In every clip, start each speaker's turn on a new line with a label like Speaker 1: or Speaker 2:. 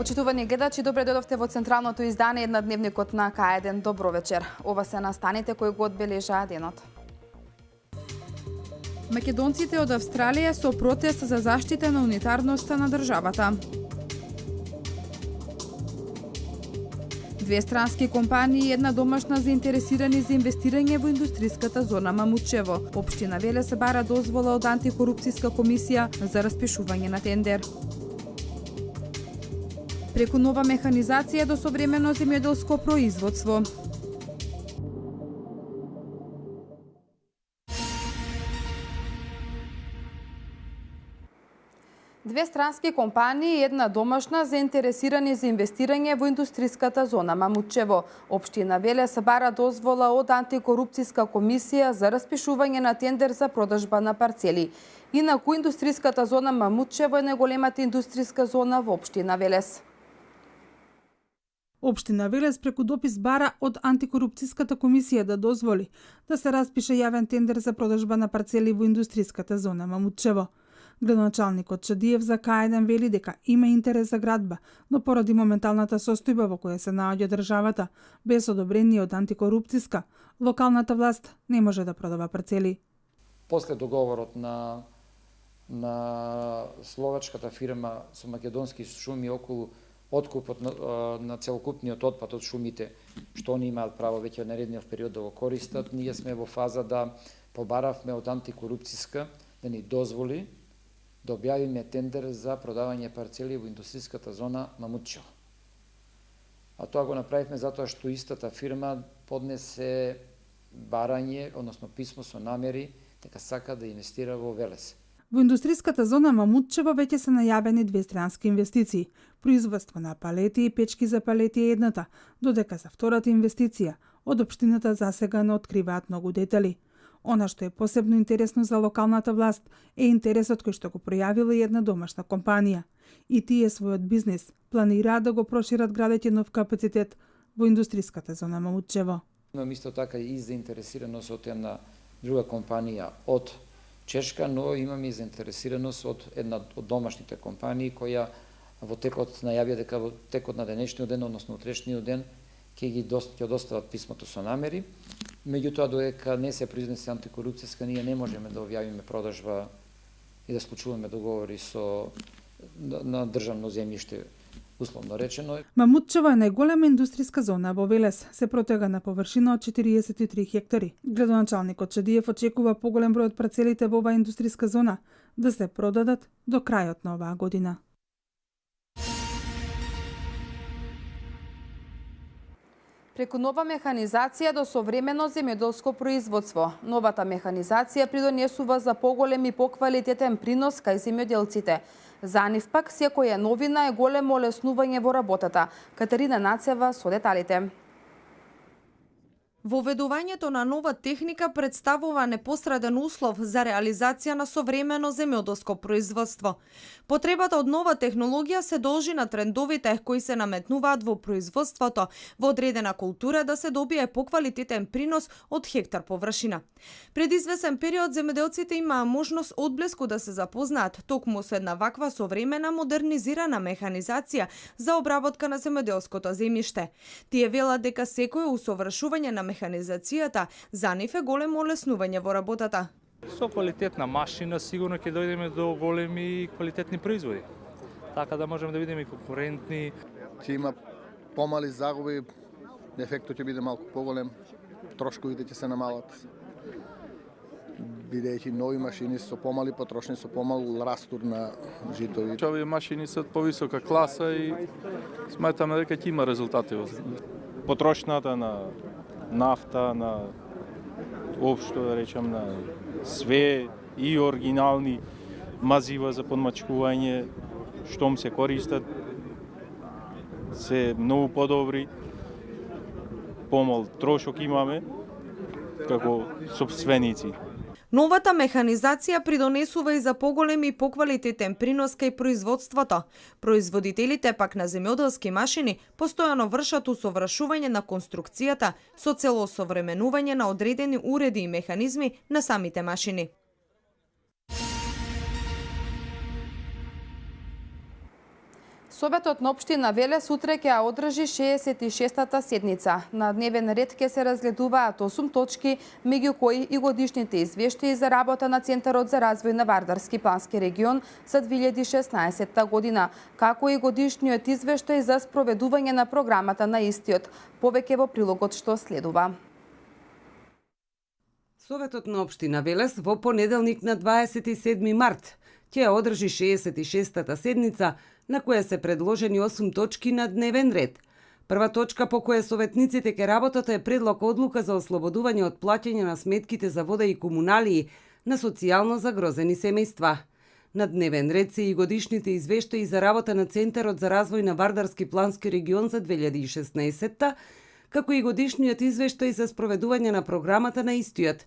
Speaker 1: Почитувани гледачи, добре дојдовте во централното издание еднадневникот на К1. Добро вечер. Ова се настаните кои го одбележаа денот. Македонците од Австралија со протест за заштита на унитарноста на државата. Две странски компании и една домашна заинтересирани за инвестирање во индустриската зона Мамутчево. Општина Велес бара дозвола од антикорупцијска комисија за распишување на тендер. Преку нова механизација до современо земјоделско производство. Две странски компании и една домашна заинтересирани за инвестирање во индустриската зона Мамутчево. Општина Велес бара дозвола од антикорупцијска комисија за распишување на тендер за продажба на парцели. Инаку индустриската зона Мамутчево е најголемата индустријска зона во општина Велес.
Speaker 2: Општина Велес преку допис бара од антикорупцијската комисија да дозволи да се распише јавен тендер за продажба на парцели во индустриската зона Мамутчево. Градоначалникот Чадиев за К1 вели дека има интерес за градба, но поради моменталната состојба во која се наоѓа државата, без одобрение од антикорупцијска, локалната власт не може да продава парцели.
Speaker 3: После договорот на словачката фирма со македонски шуми околу откупот на целокупниот отпад од шумите, што они имаат право веќе наредниот период да го користат, ние сме во фаза да побаравме од антикорупцијска да ни дозволи да објавиме тендер за продавање парцели во индустријската зона Мамутчево. А тоа го направивме затоа што истата фирма поднесе барање, односно писмо со намери дека сака да инвестира во Велес.
Speaker 2: Во индустријската зона Мамутчево веќе се најавени две странски инвестиции. Производство на палети и печки за палети е едната, додека за втората инвестиција од општината засега не откриваат многу детали. Она што е посебно интересно за локалната власт е интересот кој што го пројавила и една домашна компанија. И тие својот бизнис планираат да го прошират градејќи нов капацитет во индустријската зона Мамутчево.
Speaker 3: Имам исто така и заинтересираност од една друга компанија од Чешка, но имам и заинтересираност од една од домашните компании која во текот најавија дека во текот на денешниот ден, односно утрешниот ден, ќе достават писмото со намери. Меѓутоа, додека не се произнесе антикорупцијска, ние не можеме да објавиме продажба и да склучуваме договори на државно земјиште, условно речено.
Speaker 2: Мамутчево е најголема индустријска зона во Велес, се протега на површина од 43 хектари. Градоначалникот Чадиев очекува поголем број од парцелите во оваа индустријска зона да се продадат до крајот на оваа година.
Speaker 1: Преку нова механизација до современо земјоделско производство. Новата механизација придонесува за поголем и поквалитетен принос кај земјоделците. За нив пак секоја новина е големо олеснување во работата. Катерина Нацева со деталите.
Speaker 4: Воведувањето на нова техника представува непосреден услов за реализација на современо земјоделско производство. Потребата од нова технологија се должи на трендовите кои се наметнуваат во производството во одредена култура да се добие поквалитетен принос од хектар површина. Пред извесен период земјоделците имаа можност одблеску да се запознаат токму со една ваква современа модернизирана механизација за обработка на земјоделското земјиште. Тие велат дека секое усовршување на механизацијата за нив е големо олеснување во работата.
Speaker 5: Со квалитетна машина сигурно ќе дојдеме до големи и квалитетни производи. Така да можеме да бидеме конкурентни.
Speaker 6: Ќе има помали загуби, ефектот ќе биде малку поголем, трошковите ќе се намалат. Бидејќи нови машини со помали потрошни, со помал растур на житови.
Speaker 7: Овие машини се од повисока класа и сметаме дека ќе има резултати. Потрошната на нафта, на општо да речам на све и оригинални мазива за подмачкување, штом се користат, се многу подобри. Помал трошок имаме како сопственици.
Speaker 4: Новата механизација придонесува и за поголем и поквалитетен принос кај производството. Производителите пак на земјоделски машини постојано вршат усовршување на конструкцијата со цел осовременување на одредени уреди и механизми на самите машини.
Speaker 1: Советот на општина Велес утре ќе ја одржи 66-та седница. На дневен ред ќе се разгледуваат 8 точки, меѓу кои и годишните извештаи за работа на Центарот за развој на Вардарски плански регион за 2016 година, како и годишниот извештај за спроведување на програмата на истиот. Повеќе во прилогот што следува.
Speaker 8: Советот на општина Велес во понеделник на 27 март ќе ја одржи 66-та седница, на која се предложени 8 точки на дневен ред. Прва точка по која советниците ќе работат е предлог одлука за ослободување од плаќање на сметките за вода и комуналии на социјално загрозени семејства. На дневен ред се и годишните извештаи за работа на Центарот за развој на Вардарски плански регион за 2016, како и годишниот извештај за спроведување на програмата на истиот.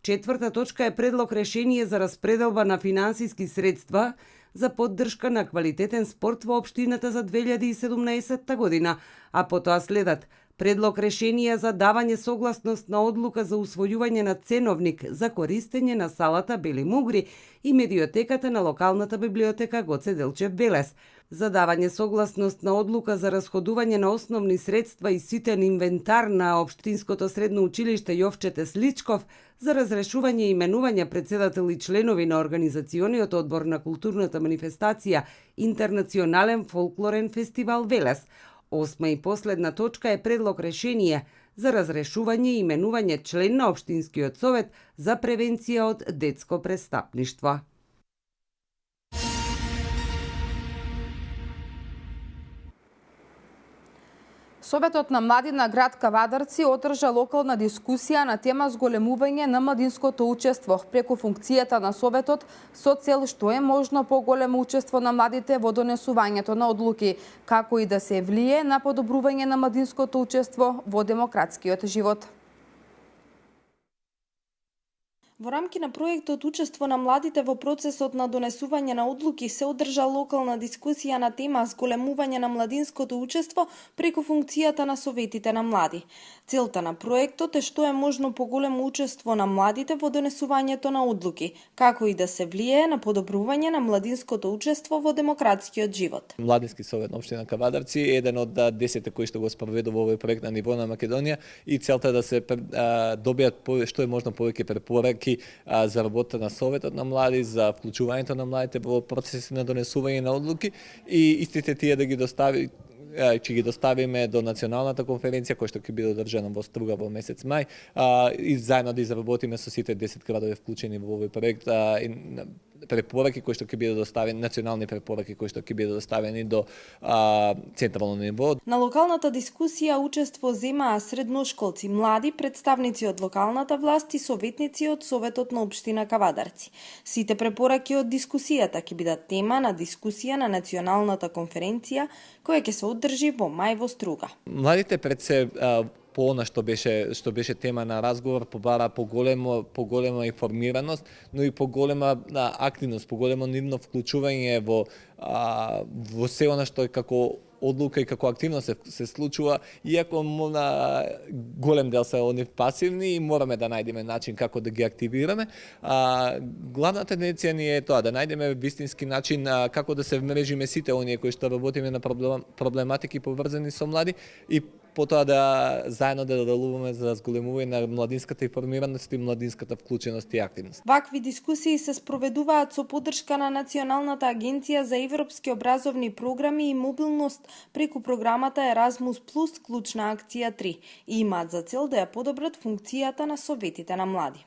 Speaker 8: Четврта точка е предлог решение за распределба на финансиски средства за поддршка на квалитетен спорт во општината за 2017 година, а потоа следат предлог решение за давање согласност на одлука за усвојување на ценовник за користење на салата Бели Мугри и медиотеката на локалната библиотека Гоце Делчев Велес, за давање согласност на одлука за расходување на основни средства и ситен инвентар на Општинското средно училиште Јовче Тесличков, за разрешување и именување председател и членови на Организациониот одбор на културната манифестација Интернационален фолклорен фестивал Велес. Осма и последна точка е предлог решение за разрешување и именување член на Општинскиот совет за превенција од детско престапништво.
Speaker 1: Советот на млади на град Кавадарци одржа локална дискусија на тема зголемување на младинското учество преку функцијата на Советот со цел што е можно поголемо учество на младите во донесувањето на одлуки, како и да се влие на подобрување на младинското учество во демократскиот живот.
Speaker 9: Во рамки на проектот Учество на младите во процесот на донесување на одлуки се одржа локална дискусија на тема зголемување на младинското учество преку функцијата на советите на млади. Целта на проектот е што е можно поголемо учество на младите во донесувањето на одлуки, како и да се влие на подобрување на младинското учество во демократскиот живот.
Speaker 10: Младински совет на општина Кавадарци е еден од 10 кои што го спроведува овој проект на ниво на Македонија и целта е да се добијат што е можно повеќе препораки за работа на Советот на млади, за вклучувањето на младите во процеси на донесување на одлуки и истите тие да ги ќе ги доставиме до националната конференција која што ќе биде одржана во Струга во месец мај и заедно да изработиме со сите 10 градови вклучени во овој проект препораки кои што ќе бидат доставени, национални препораки кои што ќе бидат доставени до централно ниво.
Speaker 9: На локалната дискусија учество земаа средношколци, млади, представници од локалната власт и советници од Советот на општина Кавадарци. Сите препораки од дискусијата ќе бидат тема на дискусија на националната конференција која ќе се одржи во мај во Струга.
Speaker 10: Младите пред се по она што беше тема на разговор побара поголема информираност, но и поголема активност, поголемо нивно вклучување во се она што е како одлука и како активност се случува, иако голем дел се они пасивни и мораме да најдеме начин како да ги активираме. Главната тенденција ни е тоа, да најдеме вистински начин како да се вмрежиме сите оние кои што работиме на проблематики поврзани со млади и потоа да заедно да делуваме за зголемување на младинската информираност и младинската вклученост и активност.
Speaker 9: Вакви дискусии се спроведуваат со поддршка на Националната агенција за европски образовни програми и мобилност преку програмата Erasmus Plus клучна акција 3 и имаат за цел да ја подобрат функцијата на советите на млади.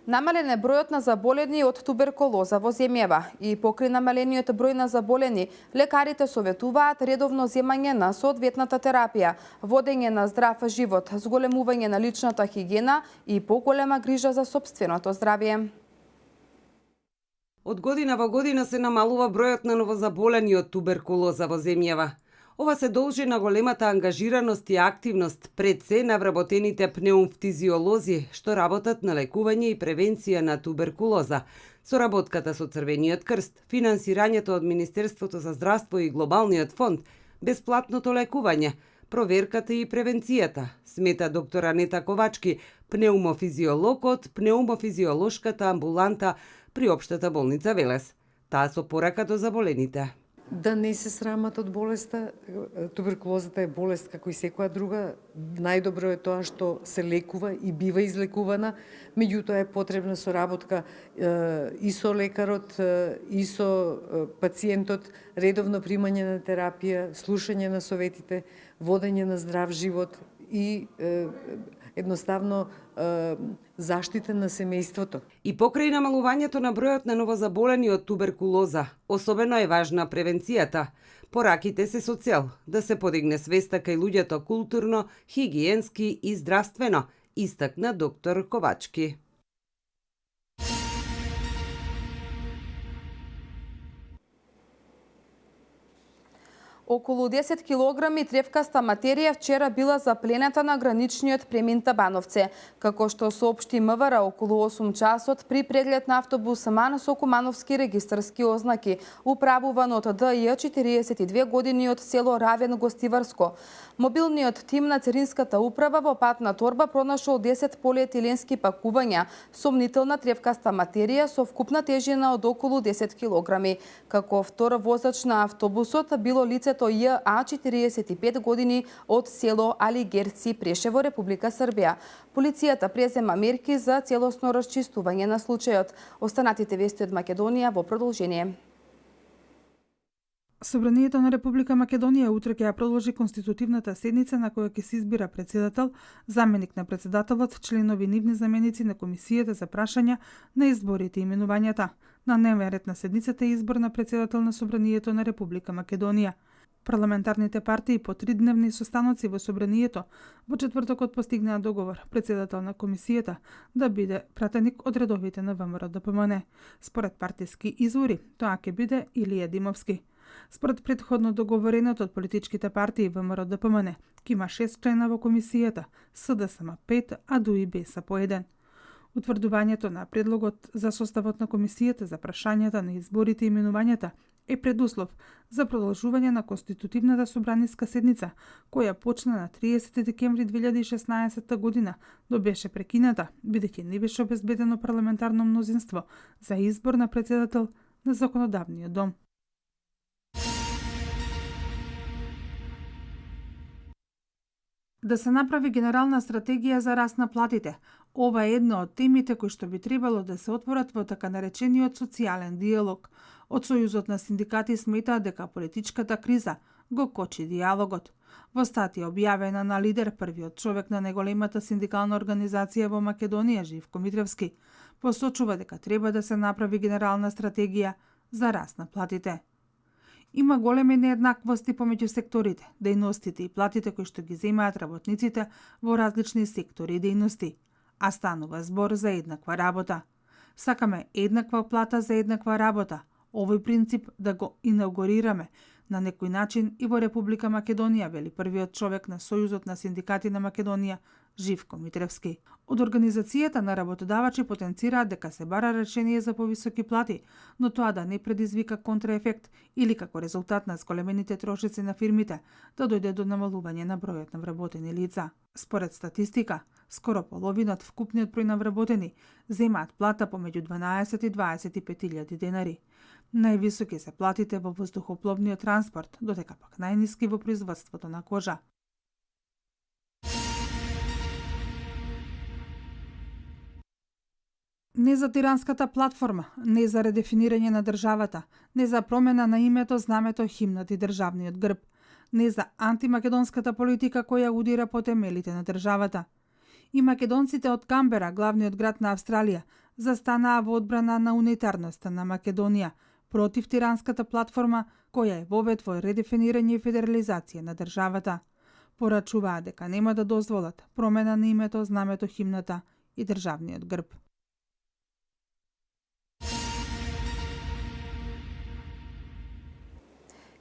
Speaker 1: Намален е бројот на заболени од туберкулоза во земјава и покрај намалениот број на заболени, лекарите советуваат редовно земање на соодветната терапија, водење на здрав живот, зголемување на личната хигиена и поголема грижа за сопственото здравје.
Speaker 8: Од година во година се намалува бројот на новозаболени од туберкулоза во земјава. Ова се должи на големата ангажираност и активност пред се на вработените пнеумфтизиолози што работат на лекување и превенција на туберкулоза, соработката со Црвениот крст, финансирањето од Министерството за здравство и Глобалниот фонд, бесплатното лекување, проверката и превенцијата, смета доктор Анета Ковачки, пнеумофизиолог од пнеумофизиолошката амбуланта при Општата болница Велес. Таа со порака до заболените.
Speaker 11: Да не се срамат од болеста. Туберкулозата е болест како и секоја друга. Најдобро е тоа што се лекува и бива излекувана, меѓутоа е потребна соработка и со лекарот, и со пациентот, редовно примање на терапија, слушање на советите, водење на здрав живот и едноставно заштита на семејството.
Speaker 8: И покрај намалувањето на бројот на новозаболени од туберкулоза, особено е важна превенцијата. Пораките се со цел да се подигне свеста кај луѓето културно, хигиенски и здравствено, истакна доктор Ковачки.
Speaker 1: Околу 10 килограми тревкаста материја вчера била запленета на граничниот премин Табановце. Како што соопшти МВР околу 8 часот при преглед на автобус МАН со кумановски регистарски ознаки, управуван од ДИ 42 години од село Равен Гостиварско. Мобилниот тим на Царинската управа во патна торба пронашол 10 полиетиленски пакувања сомнителна тревкаста материја со вкупна тежина од околу 10 килограми. Како втор возач на автобусот било лицето Ја 45 години од село Алигерци, Прешево, Република Србија. Полицијата презема мерки за целосно расчистување на случајот. Останатите вести од Македонија во продолжение.
Speaker 2: Собранието на Република Македонија утре ќе ја продолжи конститутивната седница на која ќе се избира председател, заменик на председателот, членови нивни заменици на комисијата за прашања на изборите и именувањата. На дневен ред на седницата е избор на председател на Собранието на Република Македонија. Парламентарните партии по 3-дневни состаноци во Собранието во четвртокот постигнаа договор председател на комисијата да биде пратеник од редовите на ВМРО-ДПМН. Според партиски извори, тоа ќе биде Илија Димовски. Според предходно договореното од политичките партии ВМРО-ДПМН, ќе има 6 члена во комисијата, СДСМ 5, а ДУИ са по 1. Утврдувањето на предлогот за составот на комисијата за прашањата на изборите и именувањата е предуслов за продолжување на конститутивната собраниска седница, која почна на 30 декември 2016 година, но беше прекината, бидејќи не беше обезбедено парламентарно мнозинство за избор на председател на Законодавниот дом. Да се направи генерална стратегија за раст на платите. Ова е една од темите кои што би требало да се отворат во така наречениот социјален диалог. Од Сојузот на синдикати сметаат дека политичката криза го кочи диалогот. Во статија објавена на Лидер, првиот човек на најголемата синдикална организација во Македонија, Живко Митревски, посочува дека треба да се направи генерална стратегија за раст на платите. Има големи нееднаквости помеѓу секторите, дејностите и платите кои што ги земаат работниците во различни сектори и дејности, а станува збор за еднаква работа. Сакаме еднаква плата за еднаква работа. Овој принцип да го инаугурираме на некој начин и во Република Македонија, вели првиот човек на Сојузот на синдикати на Македонија, Живко Митревски. Од организацијата на работодавачи потенцираат дека се бара решение за повисоки плати, но тоа да не предизвика контраефект или како резултат на зголемените трошици на фирмите да дојде до намалување на бројот на вработени лица. Според статистика, скоро половина од вкупниот број на вработени земаат плата помеѓу 12 и 25.000 денари. Највисоки се платите во воздухопловниот транспорт, додека пак најниски во производството на кожа. Не за тиранската платформа, не за редефинирање на државата, не за промена на името, знамето, химнат и државниот грб, не за антимакедонската политика која удира по темелите на државата. И македонците од Камбера, главниот град на Австралија, застанаа во одбрана на унитарноста на Македонија против тиранската платформа која е вовед во редефинирање и федерализација на државата. Порачуваа дека нема да дозволат промена на името, знамето, химната и државниот грб.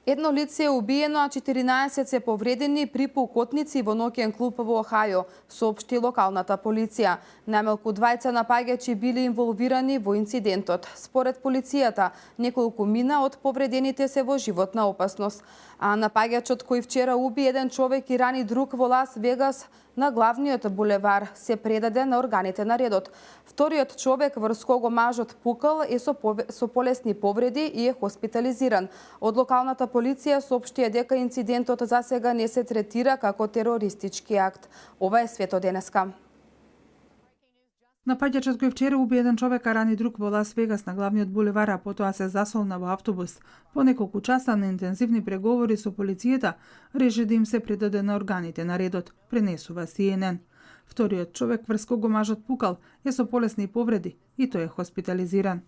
Speaker 1: Едно лице е убиено, а 14 се повредени при пукотници во ноќен клуб во Охајо, соопшти локалната полиција. Најмалку двајца напаѓачи били инволвирани во инцидентот. Според полицијата, неколку мина од повредените се во животна опасност. А напаѓачот кој вчера уби еден човек и рани друг во Лас Вегас на главниот булевар се предаде на органите на редот. Вториот човек врз кого мажот пукал е со полесни повреди и е хоспитализиран. Од локалната полиција соопштија дека инцидентот засега не се третира како терористички акт. Ова е свето денеска.
Speaker 2: Напаѓачот кој вчера уби еден човек, а рани друг во Лас Вегас на главниот булевар, а потоа се засолна во автобус. По неколку часа на интензивни преговори со полицијата, реши да им се предаде на органите на редот, пренесува CNN. Вториот човек врз кого мажот пукал е со полесни повреди и тој е хоспитализиран.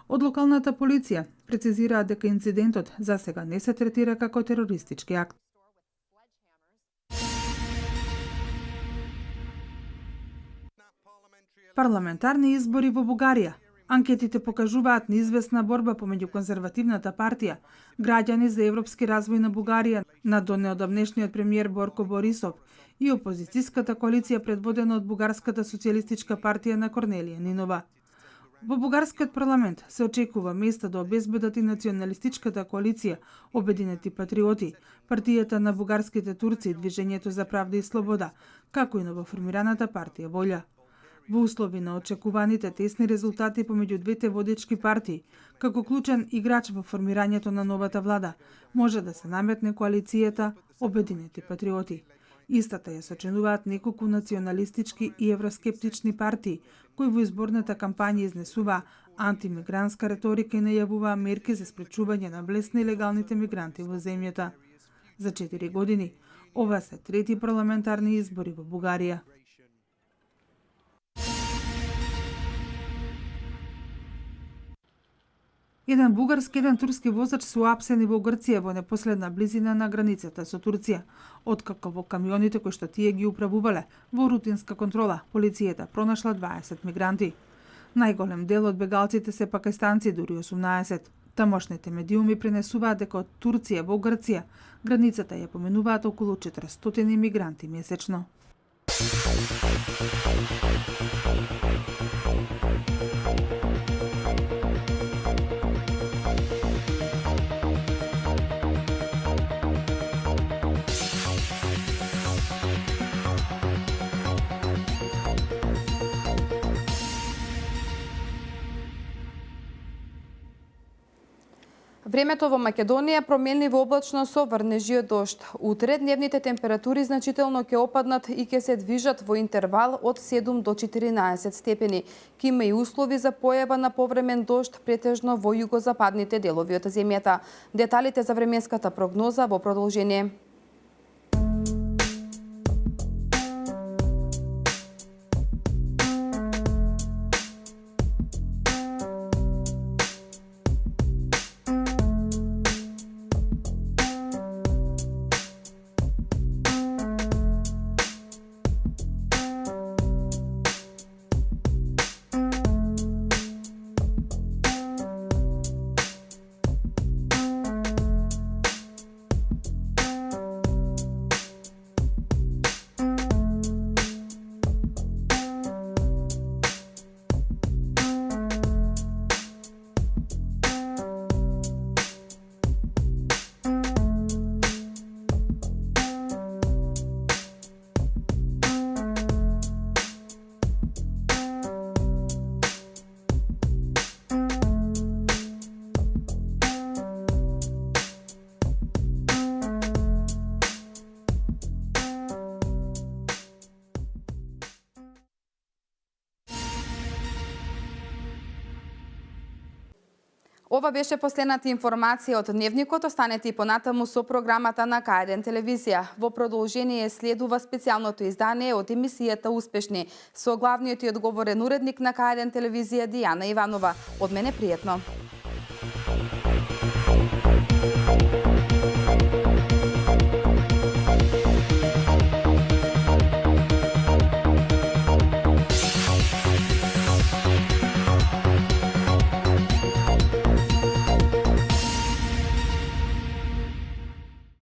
Speaker 2: Од локалната полиција прецизираа дека инцидентот засега не се третира како терористички акт. Парламентарни избори во Бугарија. Анкетите покажуваат неизвестна борба помеѓу конзервативната партија, Граѓани за европски развој на Бугарија на донеодамнешниот премиер Борко Борисов и опозицијската коалиција предводена од Бугарската социјалистичка партија на Корнелија Нинова. Во бугарскиот парламент се очекува места да обезбедат и националистичката коалиција Обединети патриоти, партијата на бугарските турци и Движењето за правда и слобода, како и новоформираната партија Волја. Во услови на очекуваните тесни резултати помеѓу двете водечки партии, како клучен играч во формирањето на новата влада, може да се наметне коалицијата Обединети патриоти. Истата ја сочинуваат неколку националистички и евроскептични партии, кои во изборната кампања изнесуваа антимигрантска реторика и најавуваа мерки за спречување на влез на илегалните мигранти во земјата. За 4 години, ова се трети парламентарни избори во Бугарија. Еден бугарски, еден турски возач се уапсени во Грција во непоследна близина на границата со Турција, откако во камионите кои што тие ги управувале во рутинска контрола, полицијата пронашла 20 мигранти. Најголем дел од бегалците се пакистанци, дури 18. Тамошните медиуми пренесуваат дека од Турција во Грција границата ја поменуваат околу 400 мигранти месечно.
Speaker 1: Времето во Македонија променливо облачно со врнежи и дожд. Утре дневните температури значително ќе опаднат и ќе се движат во интервал од 7 до 14 степени. Ке има и услови за појава на повремен дожд претежно во југозападните делови од земјата. Деталите за временската прогноза во продолжение. Ова беше последната информација од Дневникот. Останете и понатаму со програмата на К1 телевизија. Во продолжение следува специјалното издание од емисијата Успешни со главниот и одговорен уредник на К1 телевизија Дијана Иванова. Од мене пријатно.